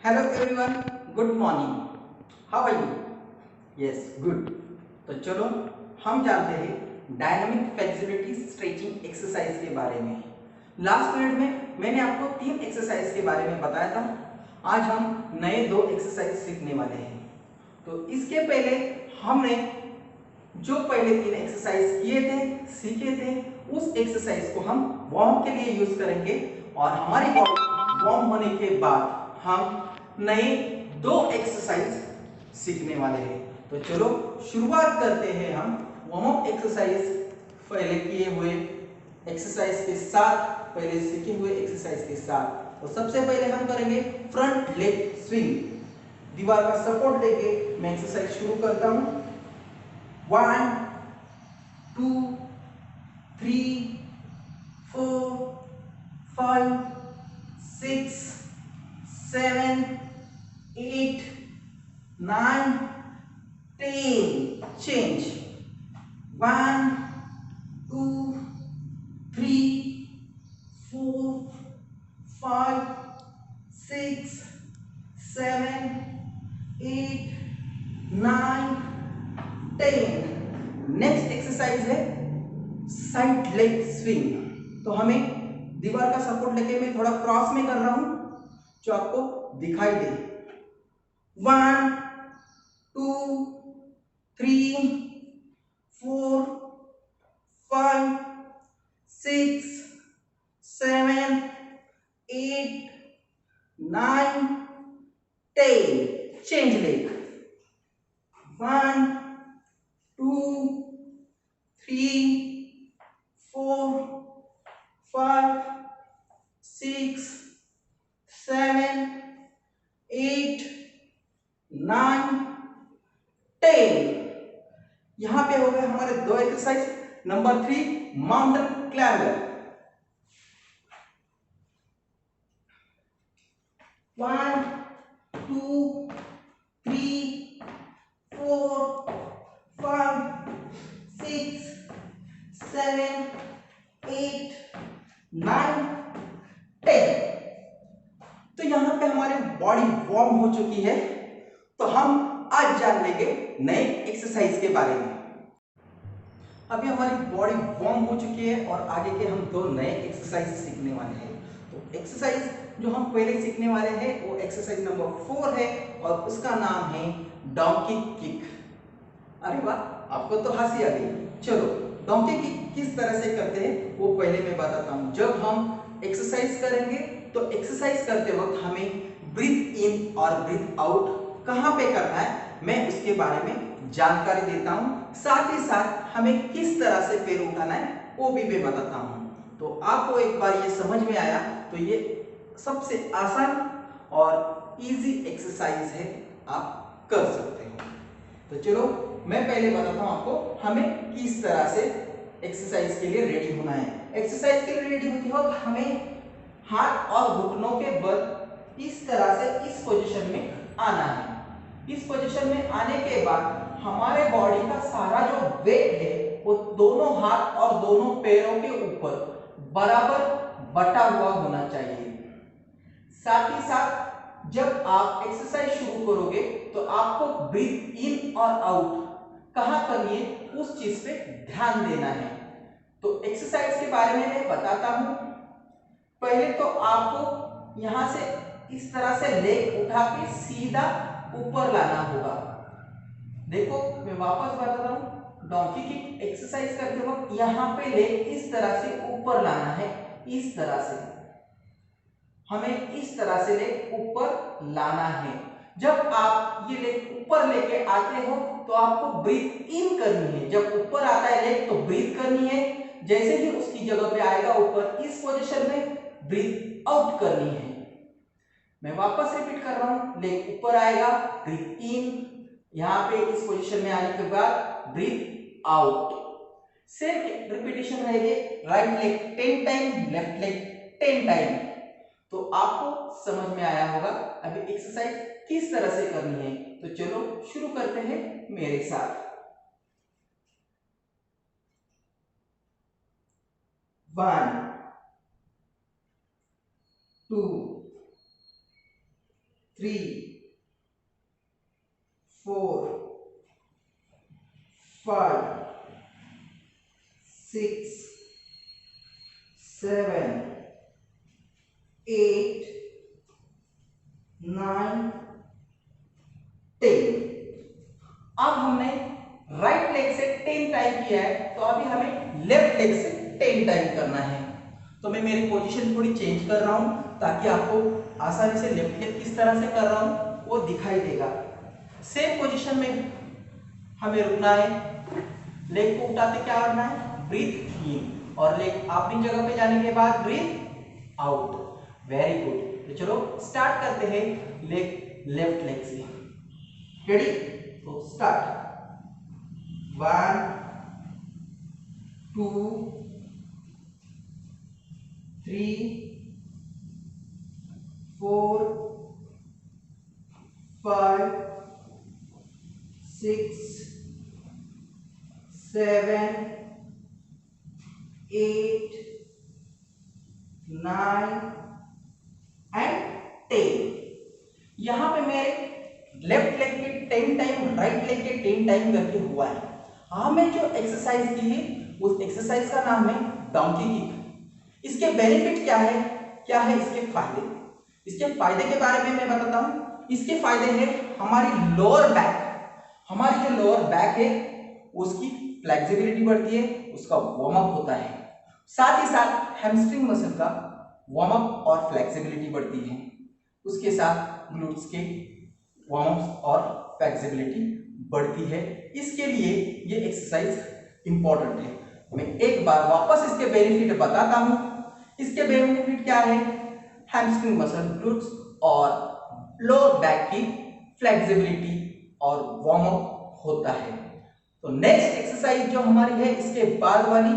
Hello everyone, good morning. How are you? Yes, good. तो चलो हम जानते हैं डायनामिक फ्लेक्सिबिलिटी स्ट्रेचिंग एक्सरसाइज के बारे में। लास्ट पीरियड में मैंने आपको 3 एक्सरसाइज के बारे में बताया था। आज हम नए 2 एक्सरसाइज सीखने वाले हैं। तो इसके पहले हमने जो पहले 3 एक्सरसाइज किए थे, सीखे थे, उस एक्सरसाइज को हम वार्म के लिए यूज करेंगे और हमारी बॉडी वार्म होने के बाद हम नए 2 एक्सरसाइज सीखने वाले हैं। तो चलो शुरुआत करते हैं हम वार्म अप एक्सरसाइज पहले किए हुए एक्सरसाइज के साथ, पहले सीखे हुए एक्सरसाइज के साथ। तो सबसे पहले हम करेंगे फ्रंट लेग स्विंग। दीवार का सपोर्ट लेके मैं एक्सरसाइज शुरू करता हूं। 1 2 3 4 5 6 7 8 9 10 change 1 2 3 4 5 6 7 8 9 10। नेक्स्ट एक्सरसाइज है साइड लेग स्विंग। तो हमें दीवार का सपोर्ट लेके मैं थोड़ा क्रॉस में कर रहा हूं जो आपको दिखाई दे। 1 2 3 4 5 6 7 8 9 10 चेंज लेग। 1 2 3 4 5 6 7 8 9 10। यहां पे हो गए हमारे 2 एक्सरसाइज। Number 3 mountain climber. 1 2 3 4 5 6 7 8 9 10। तो यहां पे हमारी बॉडी वार्म हो चुकी है। तो हम आज जान लेंगे नए एक्सरसाइज के बारे में। अभी हमारी बॉडी वार्म हो चुकी है और आगे के हम 2 नए एक्सरसाइज सीखने वाले हैं। तो एक्सरसाइज जो हम पहले सीखने वाले हैं वो एक्सरसाइज नंबर 4 है और उसका नाम है डोंकी किक। अरे वाह, आपको तो हंसी आ गई। चलो डोंकी किक किस तरह से करते हैं वो पहले मैं बताता हूं। जब हम एक्सरसाइज करेंगे तो एक्सरसाइज करते वक्त हमें ब्रीथ इन और ब्रीथ आउट कहां पे करना है मैं उसके बारे में जानकारी देता हूं। साथ ही साथ हमें किस तरह से पैर उठाना है वो भी मैं बताता हूं। तो आपको एक बार ये समझ में आया तो ये सबसे आसान और इजी एक्सरसाइज है, आप कर सकते हो। तो चलो मैं पहले बताता हूं आपको हमें किस तरह से एक्सरसाइज के लिए रेडी होना है। एक्सरसाइज के लिए रेडी होते वक्त हमें हाथ और घुटनों के बल इस तरह से इस पोजीशन में आना है। इस पोजीशन में आने के बाद हमारे बॉडी का सारा जो वेट है वो दोनों हाथ और दोनों पैरों के ऊपर बराबर बटा हुआ होना चाहिए। साथ ही साथ जब आप एक्सरसाइज शुरू करोगे तो आपको ब्रीथ इन और आउट कहां करनी है उस चीज पे ध्यान देना है। तो एक्सरसाइज के बारे में मैं बताता हूं। पहले तो आपको यहां से इस तरह से लेग उठा के सीधा ऊपर लाना होगा। देखो मैं वापस बताता हूं। डोंकी की एक्सरसाइज करते वक्त यहां पे लेग इस तरह से ऊपर लाना है। इस तरह से हमें इस तरह से लेग ऊपर लाना है। जब आप ये लेग ऊपर लेके आते हो तो आपको ब्रीथ इन करनी है। जब ऊपर आता है लेग तो ब्रीथ करनी है। जैसे ही उसकी जगह पे आएगा ऊपर इस पोजीशन में ब्रीथ आउट करनी है। मैं वापस रिपीट कर रहा हूं। लेग ऊपर आएगा, ब्रीथ इन, यहां पे इस पोजीशन में आने के बाद ब्रीथ आउट। सेम रिपीटेशन रहेगी। Right leg 10 time, left leg 10 time. तो आपको समझ में आया होगा अभी एक्सरसाइज किस तरह से करनी है। तो चलो शुरू करते हैं मेरे साथ। 1 2 3 4 5 6 7 8 9 10। अब हमने राइट लेग से 10 टाइम किया है, तो अभी हमें लेफ्ट लेग से 10 टाइम करना है। तो मैं मेरी पोजीशन थोड़ी चेंज कर रहा हूं ताकि आपको आसानी से लेफ्ट लेग किस तरह से कर रहा हूं वो दिखाई देगा। सेम पोजीशन में हमें रुकना है, लेग को उठाते क्या करना है, ब्रीथ इन, और लेग अपनी जगह पे जाने के बाद ब्रीथ आउट। Very good. तो चलो स्टार्ट करते हैं लेफ्ट लेग से। रेडी? तो स्टार्ट। 1 2 3 4 5 6 7 8 9 एंड 10। यहां पे मेरे लेफ्ट लेग के 10 टाइम, राइट लेग के 10 टाइम करके हुआ है। हमें जो एक्सरसाइज की है उस एक्सरसाइज का नाम है डंकी किक। इसके बेनिफिट क्या है, क्या है इसके फायदे? इसके फायदे के बारे में मैं बताता हूं। इसके फायदे हैं हमारी लोअर बैक, हमारी जो लोअर बैक है उसकी फ्लेक्सिबिलिटी बढ़ती है, उसका वार्म अप होता है। साथ ही साथ हैमस्ट्रिंग मसल का वार्म अप और फ्लेक्सिबिलिटी बढ़ती है। उसके साथ ग्लूट्स के वार्म अप और फ्लेक्सिबिलिटी बढ़ती है। इसके लिए ये एक्सरसाइज इंपॉर्टेंट है। मैं एक बार वापस इसके बेनिफिट बताता हूं। इसके बेनिफिट क्या है? हैमस्ट्रिंग मसल, ग्लूट्स और लोअर बैक की फ्लेक्सिबिलिटी और वार्म अप होता है। तो नेक्स्ट एक्सरसाइज जो हमारी है इसके बाद वाली,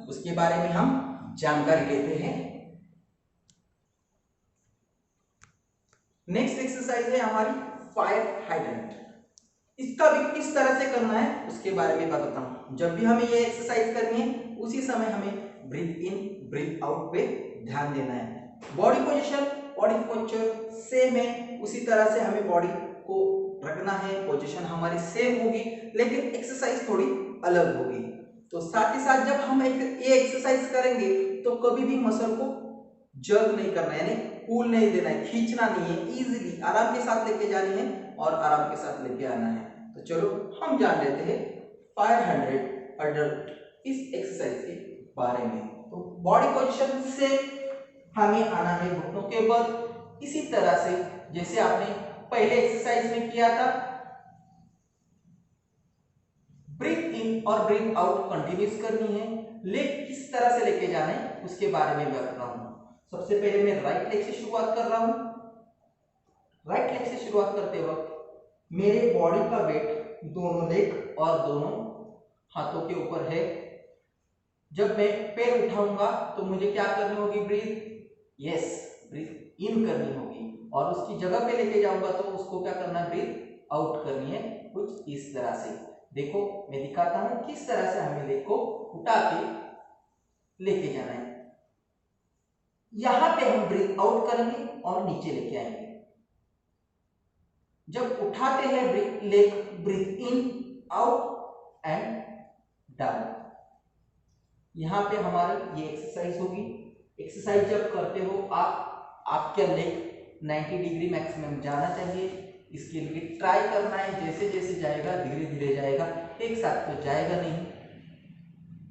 उसके बारे में हम जानकारी लेते हैं। नेक्स्ट एक्सरसाइज है हमारी फायर हाइड्रेंट। इसका भी किस तरह से करना है उसके बारे में बताता हूं। जब भी हमें ये एक्सरसाइज करनी है उसी समय हमें ब्रीथ इन ब्रीथ आउट पे ध्यान देना है। Body position, body posture same है, उसी तरह से हमें बॉडी को रखना है। पोजीशन हमारी सेम होगी लेकिन एक्सरसाइज थोड़ी अलग होगी। तो साथ ही साथ जब हम ये एक्सरसाइज करेंगे तो कभी भी मसल को जर्क नहीं करना है, यानी पुल नहीं देना है, खींचना नहीं है, इजीली आराम के साथ लेके जानी है और आराम के साथ लेके आना है। तो चलो हम जान लेते हैं 500 अडल्ट इस एक्सरसाइज के बारे में। तो बॉडी पोजीशन से हमें आना है घुटनों के बल, इसी तरह से जैसे आपने पहले एक्सरसाइज में किया था। ब्रीथ इन और ब्रीथ आउट कंटिन्यूस करनी है। लेग किस तरह से लेके जाना है उसके बारे में बता रहा हूं। सबसे पहले मैं राइट लेग से शुरुआत कर रहा हूं। राइट लेग से शुरुआत करते वक्त मेरे बॉडी का वेट दोनों लेग और दोनों हाथों के ऊपर है। जब मैं पैर उठाऊंगा तो मुझे क्या करनी होगी? ब्रीथ इन करनी होगी, और उसकी जगह पे लेके जाऊंगा तो उसको क्या करना है? ब्रीथ आउट करनी है, कुछ इस तरह से। देखो मैं दिखाता हूं किस तरह से हमें लेग को उठा के लेके जाना है। यहां पे हम ब्रीथ आउट करेंगे और नीचे लेके आएंगे। जब उठाते हैं leg, breathe in out and down. यहां पे हमारी ये एक्सरसाइज होगी। एक्सरसाइज जब करते हो आपका लेग 90 डिग्री मैक्सिमम जाना चाहिए। इसके लिए ट्राई करना है, जैसे जैसे जाएगा धीरे धीरे जाएगा, एक साथ तो जाएगा नहीं।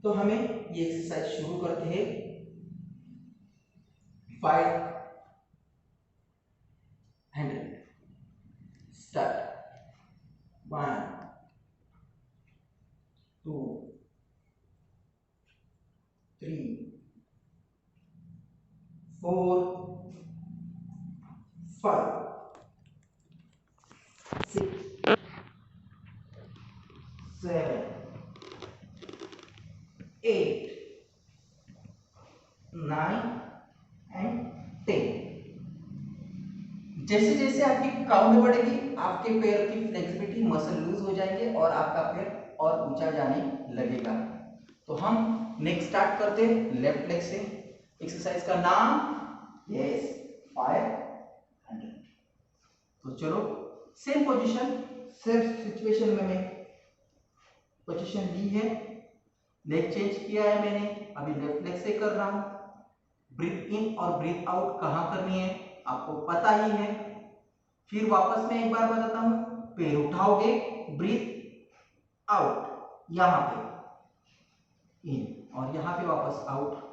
तो हमें ये एक्सरसाइज शुरू करते हैं। 500 स्टार्ट। 1 2 3 4 5 6 7 8 9 एंड 10। जैसे जैसे आपकी काउंट बढ़ेगी आपके पैर की फ्लेक्सिबिलिटी, मसल लूज हो जाएंगे और आपका पैर और ऊंचा जाने लगेगा। तो हम नेक्स्ट स्टार्ट करते हैं लेफ्ट लेग से। एक्सरसाइज का नाम 500। तो चलो सेम पोजीशन, सेम सिचुएशन में मैं पोजीशन ली है, लेग चेंज किया है मैंने, अभी लेफ्ट लेग से कर रहा हूं। ब्रीथ इन और ब्रीथ आउट कहां करनी है आपको पता ही है। फिर वापस मैं एक बार बताता हूं, पैर उठाओगे, ब्रीथ आउट, यहां पे इन और यहां पे वापस आउट।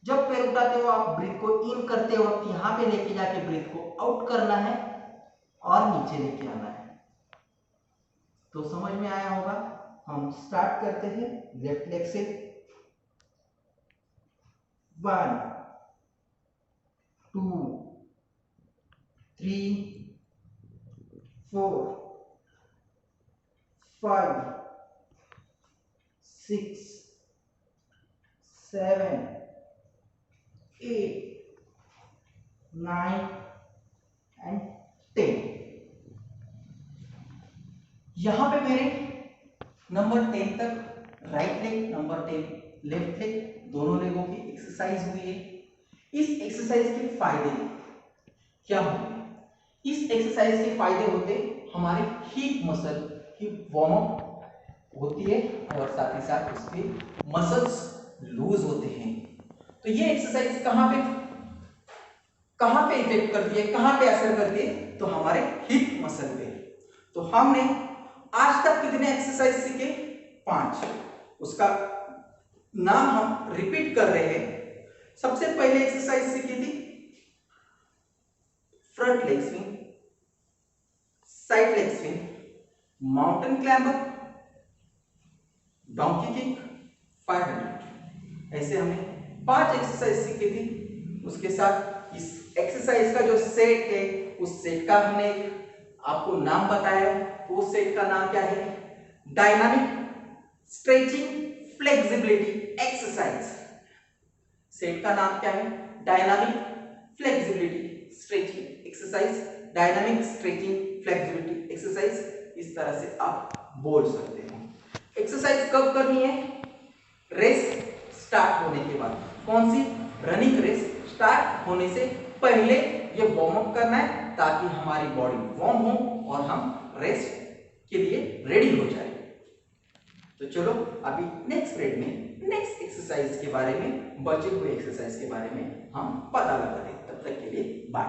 जब पैर उठाते हो आप ब्रीथ को इन करते हो, यहां पे लेके जाके ब्रीथ को आउट करना है और नीचे लेके आना है। तो समझ में आया होगा। हम स्टार्ट करते हैं लेफ्ट लेग से। 1 2 3 4 5 6 7 8 9 एंड 10। यहां पे मेरे नंबर 10 तक right leg, number 10 left leg, दोनों लेगों की एक्सरसाइज हुई है। इस एक्सरसाइज के फायदे क्या होंगे? इस एक्सरसाइज के फायदे होते हमारे हिप मसल की वार्म अप होती है और साथ ही साथ उसके मसल्स लूज होते हैं। तो ये एक्सरसाइज कहां पे इफेक्ट करती है, कहां पे असर करती है? तो हमारे हिप मसल पे। तो हमने आज तक कितने एक्सरसाइज सीखे? 5। उसका नाम हम रिपीट कर रहे हैं। सबसे पहले एक्सरसाइज सीखी थी front leg swing, side leg swing, mountain climber, donkey kick, 500। ऐसे हमने 5 एक्सरसाइज सीखी थी। उसके साथ इस एक्सरसाइज का जो सेट है, उस सेट का हमने आपको नाम बताया। तो उस सेट का नाम क्या है? Dynamic stretching flexibility exercise. Set का नाम क्या है? Dynamic flexibility stretching exercise, dynamic stretching flexibility exercise, इस तरह से आप बोल सकते हो। एक्सरसाइज कब करनी है? रेस स्टार्ट होने के बाद। कौन सी? रनिंग रेस स्टार्ट होने से पहले ये वार्म अप करना है, ताकि हमारी बॉडी वार्म हो और हम रेस के लिए रेडी हो जाए। तो चलो अभी नेक्स्ट पीरियड में नेक्स्ट एक्सरसाइज के बारे में, बचे हुए एक्सरसाइज के बारे में हम पता लगाते हैं। तब तक के लिए बाय।